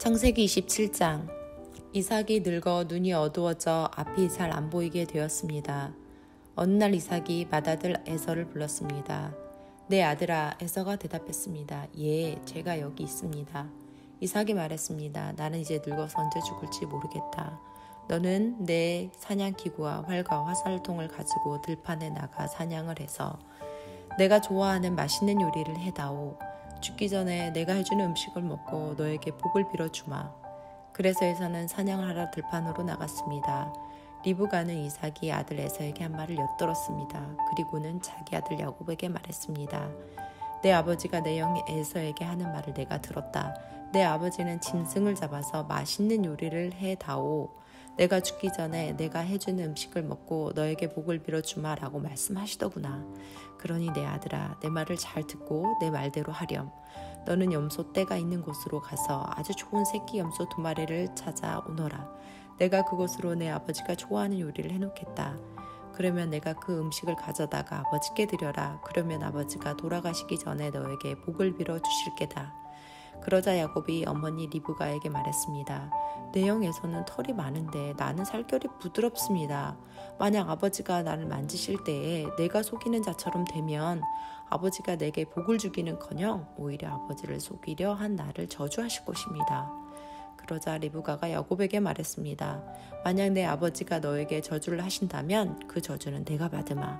창세기 27장. 이삭이 늙어 눈이 어두워져 앞이 잘 안 보이게 되었습니다. 어느 날 이삭이 맏아들 에서를 불렀습니다. 내 아들아, 에서가 대답했습니다. 예, 제가 여기 있습니다. 이삭이 말했습니다. 나는 이제 늙어서 언제 죽을지 모르겠다. 너는 내 사냥기구와 활과 화살통을 가지고 들판에 나가 사냥을 해서 내가 좋아하는 맛있는 요리를 해다오. 죽기 전에 내가 해주는 음식을 먹고 너에게 복을 빌어주마. 그래서 에서는 사냥을 하러 들판으로 나갔습니다. 리브가는 이삭이 아들 에서에게 한 말을 엿들었습니다. 그리고는 자기 아들 야곱에게 말했습니다. 내 아버지가 내 형 에서에게 하는 말을 내가 들었다. 내 아버지는 짐승을 잡아서 맛있는 요리를 해다오. 내가 죽기 전에 내가 해주는 음식을 먹고 너에게 복을 빌어주마 라고 말씀하시더구나. 그러니 내 아들아, 내 말을 잘 듣고 내 말대로 하렴. 너는 염소 떼가 있는 곳으로 가서 아주 좋은 새끼 염소 2마리를 찾아 오너라. 내가 그곳으로 내 아버지가 좋아하는 요리를 해놓겠다. 그러면 내가 그 음식을 가져다가 아버지께 드려라. 그러면 아버지가 돌아가시기 전에 너에게 복을 빌어 주실 게다. 그러자 야곱이 어머니 리브가에게 말했습니다. 내 형 에서는 털이 많은데 나는 살결이 부드럽습니다. 만약 아버지가 나를 만지실 때에 내가 속이는 자처럼 되면 아버지가 내게 복을 주기는커녕 오히려 아버지를 속이려 한 나를 저주하실 것입니다. 그러자 리브가가 야곱에게 말했습니다. 만약 내 아버지가 너에게 저주를 하신다면 그 저주는 내가 받으마.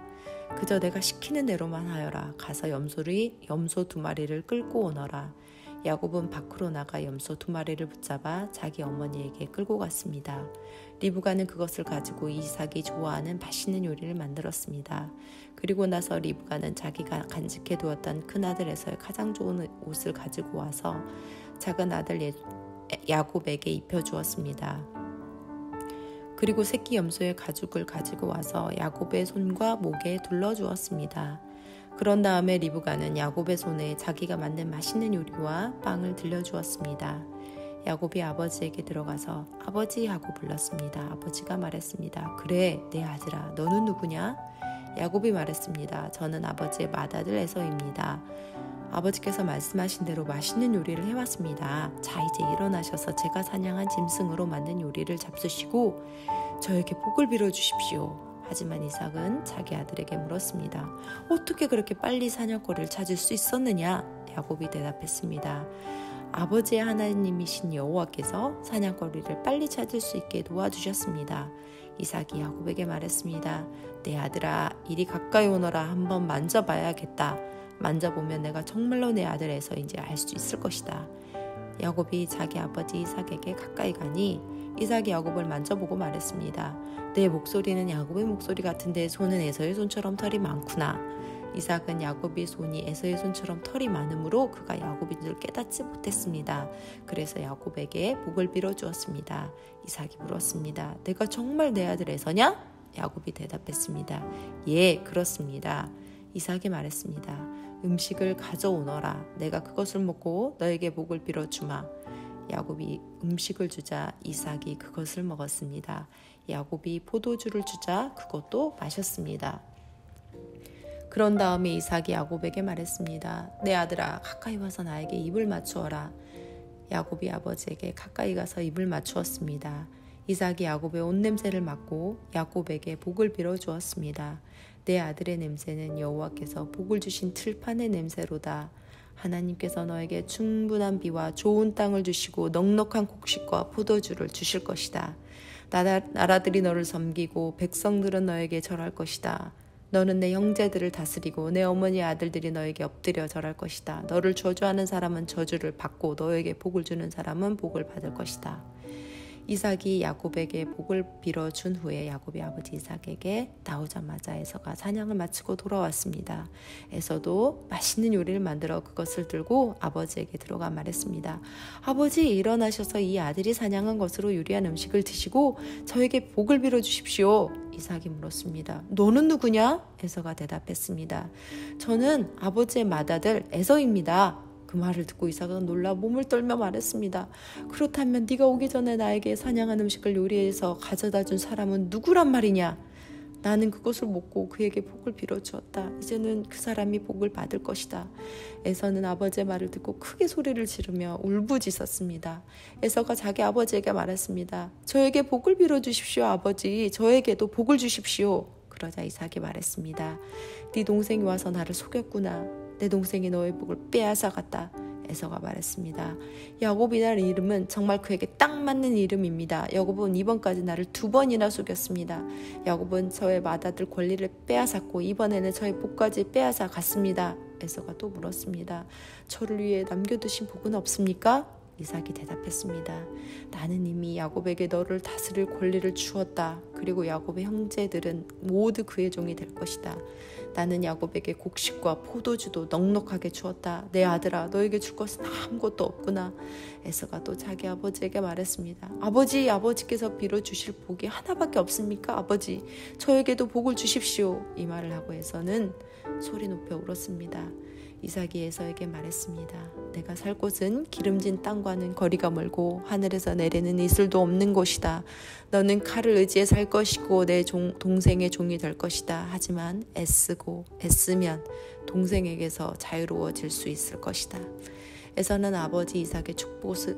그저 내가 시키는 대로만 하여라. 가서 염소 2마리를 끌고 오너라. 야곱은 밖으로 나가 염소 2마리를 붙잡아 자기 어머니에게 끌고 갔습니다. 리브가는 그것을 가지고 이삭이 좋아하는 맛있는 요리를 만들었습니다. 그리고 나서 리브가는 자기가 간직해 두었던 큰아들 에서의 가장 좋은 옷을 가지고 와서 작은 아들 야곱에게 입혀주었습니다. 그리고 새끼 염소의 가죽을 가지고 와서 야곱의 손과 목에 둘러주었습니다. 그런 다음에 리브가는 야곱의 손에 자기가 만든 맛있는 요리와 빵을 들려주었습니다. 야곱이 아버지에게 들어가서 아버지 하고 불렀습니다. 아버지가 말했습니다. 그래, 내 아들아, 너는 누구냐? 야곱이 말했습니다. 저는 아버지의 맏아들 에서입니다. 아버지께서 말씀하신 대로 맛있는 요리를 해왔습니다. 자, 이제 일어나셔서 제가 사냥한 짐승으로 만든 요리를 잡수시고 저에게 복을 빌어주십시오. 하지만 이삭은 자기 아들에게 물었습니다. 어떻게 그렇게 빨리 사냥거리를 찾을 수 있었느냐? 야곱이 대답했습니다. 아버지의 하나님이신 여호와께서 사냥거리를 빨리 찾을 수 있게 도와주셨습니다. 이삭이 야곱에게 말했습니다. 내 아들아, 이리 가까이 오너라. 한번 만져봐야겠다. 만져보면 내가 정말로 내 아들 에서인지 알 수 있을 것이다. 야곱이 자기 아버지 이삭에게 가까이 가니 이삭이 야곱을 만져보고 말했습니다. 내 목소리는 야곱의 목소리 같은데 손은 에서의 손처럼 털이 많구나. 이삭은 야곱의 손이 에서의 손처럼 털이 많으므로 그가 야곱인 줄 깨닫지 못했습니다. 그래서 야곱에게 복을 빌어주었습니다. 이삭이 물었습니다. 내가 정말 내 아들 에서냐? 야곱이 대답했습니다. 예, 그렇습니다. 이삭이 말했습니다. 음식을 가져오너라. 내가 그것을 먹고 너에게 복을 빌어주마. 야곱이 음식을 주자 이삭이 그것을 먹었습니다. 야곱이 포도주를 주자 그것도 마셨습니다. 그런 다음에 이삭이 야곱에게 말했습니다. 내 아들아, 가까이 와서 나에게 입을 맞추어라. 야곱이 아버지에게 가까이 가서 입을 맞추었습니다. 이삭이 야곱의 옷 냄새를 맡고 야곱에게 복을 빌어주었습니다. 내 아들의 냄새는 여호와께서 복을 주신 들판의 냄새로다. 하나님께서 너에게 충분한 비와 좋은 땅을 주시고 넉넉한 곡식과 포도주를 주실 것이다. 나라들이 너를 섬기고 백성들은 너에게 절할 것이다. 너는 내 형제들을 다스리고 내 어머니의 아들들이 너에게 엎드려 절할 것이다. 너를 저주하는 사람은 저주를 받고 너에게 복을 주는 사람은 복을 받을 것이다. 이삭이 야곱에게 복을 빌어준 후에 야곱이 아버지 이삭에게 나오자마자 에서가 사냥을 마치고 돌아왔습니다. 에서도 맛있는 요리를 만들어 그것을 들고 아버지에게 들어가 말했습니다. 아버지, 일어나셔서 이 아들이 사냥한 것으로 요리한 음식을 드시고 저에게 복을 빌어주십시오. 이삭이 물었습니다. 너는 누구냐? 에서가 대답했습니다. 저는 아버지의 맏아들 에서입니다. 그 말을 듣고 이삭은 놀라 몸을 떨며 말했습니다. 그렇다면 네가 오기 전에 나에게 사냥한 음식을 요리해서 가져다 준 사람은 누구란 말이냐? 나는 그것을 먹고 그에게 복을 빌어주었다. 이제는 그 사람이 복을 받을 것이다. 에서는 아버지의 말을 듣고 크게 소리를 지르며 울부짖었습니다. 에서가 자기 아버지에게 말했습니다. 저에게 복을 빌어주십시오, 아버지. 저에게도 복을 주십시오. 그러자 이삭이 말했습니다. 네 동생이 와서 나를 속였구나. 내 동생이 너의 복을 빼앗아갔다. 에서가 말했습니다. 야곱이라는 이름은 정말 그에게 딱 맞는 이름입니다. 야곱은 이번까지 나를 2번이나 속였습니다. 야곱은 저의 맏아들 권리를 빼앗았고 이번에는 저의 복까지 빼앗아 갔습니다. 에서가 또 물었습니다. 저를 위해 남겨두신 복은 없습니까? 이삭이 대답했습니다. 나는 이미 야곱에게 너를 다스릴 권리를 주었다. 그리고 야곱의 형제들은 모두 그의 종이 될 것이다. 나는 야곱에게 곡식과 포도주도 넉넉하게 주었다. 내 아들아, 너에게 줄 것은 아무것도 없구나. 에서가 또 자기 아버지에게 말했습니다. 아버지께서 빌어주실 복이 하나밖에 없습니까? 아버지, 저에게도 복을 주십시오. 이 말을 하고 에서는 소리 높여 울었습니다. 이삭이 에서에게 말했습니다. 내가 살 곳은 기름진 땅과는 거리가 멀고 하늘에서 내리는 이슬도 없는 곳이다. 너는 칼을 의지해 살 것이고 내 동생의 종이 될 것이다. 하지만 애쓰면 동생에게서 자유로워질 수 있을 것이다. 에서는 아버지 이삭의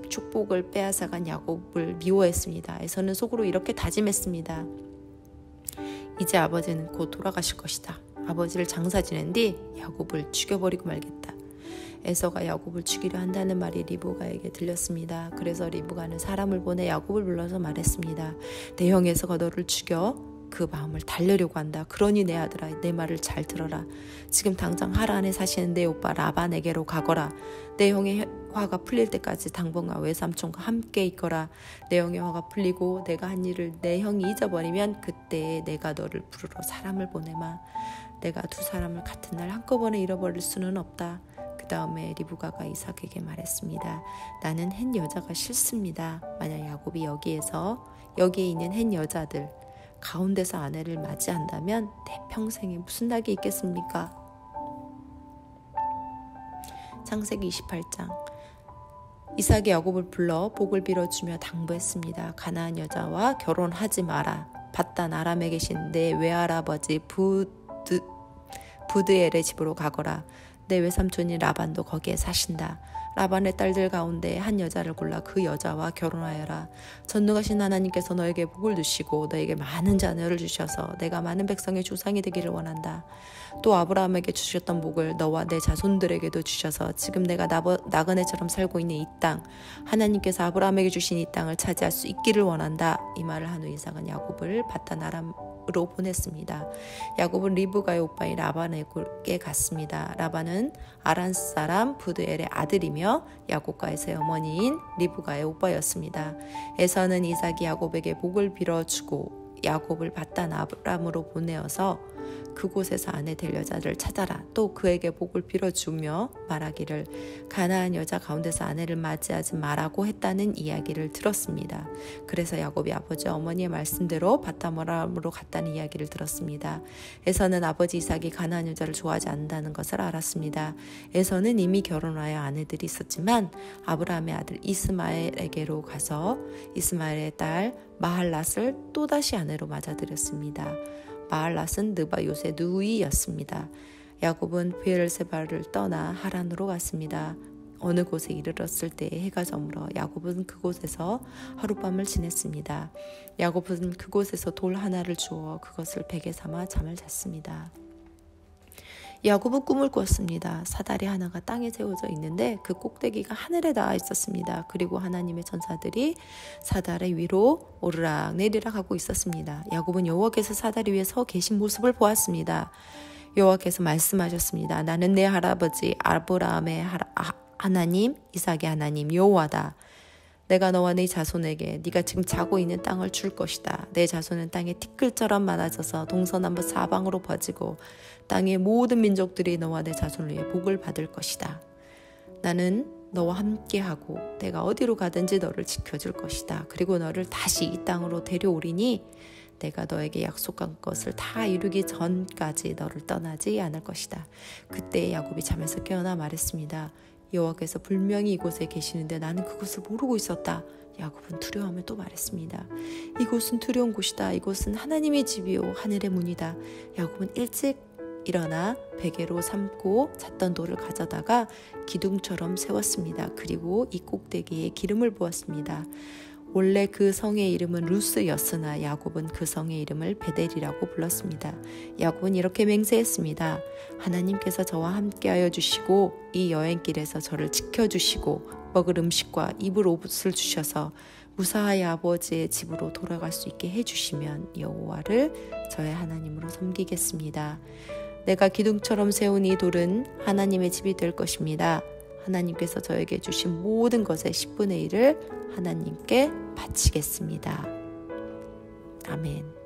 축복을 빼앗아간 야곱을 미워했습니다. 에서는 속으로 이렇게 다짐했습니다. 이제 아버지는 곧 돌아가실 것이다. 아버지를 장사 지낸 뒤 야곱을 죽여버리고 말겠다. 에서가 야곱을 죽이려 한다는 말이 리브가에게 들렸습니다. 그래서 리브가는 사람을 보내 야곱을 불러서 말했습니다. 내 형 에서가 너를 죽여 그 마음을 달래려고 한다. 그러니 내 아들아, 내 말을 잘 들어라. 지금 당장 하란에 사시는 내 오빠 라반에게로 가거라. 내 형의 화가 풀릴 때까지 당번과 외삼촌과 함께 있거라. 내 형의 화가 풀리고 내가 한 일을 내 형이 잊어버리면 그때 내가 너를 부르러 사람을 보내마. 내가 2사람을 같은 날 한꺼번에 잃어버릴 수는 없다. 그 다음에 리브가가 이삭에게 말했습니다. 나는 햇 여자가 싫습니다. 만약 야곱이 여기에 있는 햇 여자들 가운데서 아내를 맞이한다면 내 평생에 무슨 낙이 있겠습니까? 창세기 28장. 이삭이 야곱을 불러 복을 빌어주며 당부했습니다. 가나안 여자와 결혼하지 마라. 밧단 아람에 계신 내 외할아버지 부드엘의 집으로 가거라. 내 외삼촌인 라반도 거기에 사신다. 라반의 딸들 가운데 한 여자를 골라 그 여자와 결혼하여라. 전능하신 하나님께서 너에게 복을 주시고 너에게 많은 자녀를 주셔서 내가 많은 백성의 조상이 되기를 원한다. 또 아브라함에게 주셨던 복을 너와 내 자손들에게도 주셔서 지금 내가 나그네처럼 살고 있는 이 땅, 하나님께서 아브라함에게 주신 이 땅을 차지할 수 있기를 원한다. 이 말을 한 후 이삭은 야곱을 밧단 아람으로 보냈습니다. 야곱은 리브가의 오빠인 라반에게 갔습니다. 라반은 아란 사람 부드엘의 아들이며 야곱과 에서의 어머니인 리브가의 오빠였습니다. 에서는 이삭이 야곱에게 복을 빌어주고 야곱을 밧단 아람으로 보내어서 그곳에서 아내 될 여자를 찾아라. 또 그에게 복을 빌어주며 말하기를 가나안 여자 가운데서 아내를 맞이하지 말라고 했다는 이야기를 들었습니다. 그래서 야곱이 아버지 어머니의 말씀대로 밧단 아람으로 갔다는 이야기를 들었습니다. 에서는 아버지 이삭이 가나안 여자를 좋아하지 않는다는 것을 알았습니다. 에서는 이미 결혼하여 아내들이 있었지만 아브라함의 아들 이스마엘에게로 가서 이스마엘의 딸 마할랏을 또다시 아내로 맞아들였습니다. 마할랏은 느바요의 누이였습니다. 야곱은 브엘세바를 떠나 하란으로 갔습니다. 어느 곳에 이르렀을 때 해가 저물어 야곱은 그곳에서 하룻밤을 지냈습니다. 야곱은 그곳에서 돌 하나를 주워 그것을 베개 삼아 잠을 잤습니다. 야곱은 꿈을 꿨습니다. 사다리 하나가 땅에 세워져 있는데 그 꼭대기가 하늘에 닿아 있었습니다. 그리고 하나님의 전사들이 사다리 위로 오르락 내리락 하고 있었습니다. 야곱은 여호와께서 사다리 위에 서 계신 모습을 보았습니다. 여호와께서 말씀하셨습니다. 나는 내 할아버지 아브라함의 하나님, 이삭의 하나님 여호와다. 내가 너와 네 자손에게 네가 지금 자고 있는 땅을 줄 것이다. 내 자손은 땅에 티끌처럼 많아져서 동서남북 사방으로 퍼지고 땅의 모든 민족들이 너와 내 자손을 위해 복을 받을 것이다. 나는 너와 함께하고 내가 어디로 가든지 너를 지켜줄 것이다. 그리고 너를 다시 이 땅으로 데려오리니 내가 너에게 약속한 것을 다 이루기 전까지 너를 떠나지 않을 것이다. 그때 야곱이 잠에서 깨어나 말했습니다. 여호와께서 분명히 이곳에 계시는데 나는 그것을 모르고 있었다. 야곱은 두려워하며 또 말했습니다. 이곳은 두려운 곳이다. 이곳은 하나님의 집이요 하늘의 문이다. 야곱은 일찍 일어나 베개로 삼고 잤던 돌을 가져다가 기둥처럼 세웠습니다. 그리고 이 꼭대기에 기름을 부었습니다. 원래 그 성의 이름은 루스였으나 야곱은 그 성의 이름을 베델이라고 불렀습니다. 야곱은 이렇게 맹세했습니다. 하나님께서 저와 함께하여 주시고 이 여행길에서 저를 지켜주시고 먹을 음식과 입을 옷을 주셔서 무사하여 아버지의 집으로 돌아갈 수 있게 해주시면 여호와를 저의 하나님으로 섬기겠습니다. 내가 기둥처럼 세운 이 돌은 하나님의 집이 될 것입니다. 하나님께서 저에게 주신 모든 것의 10분의 1을 하나님께 바치겠습니다. 아멘.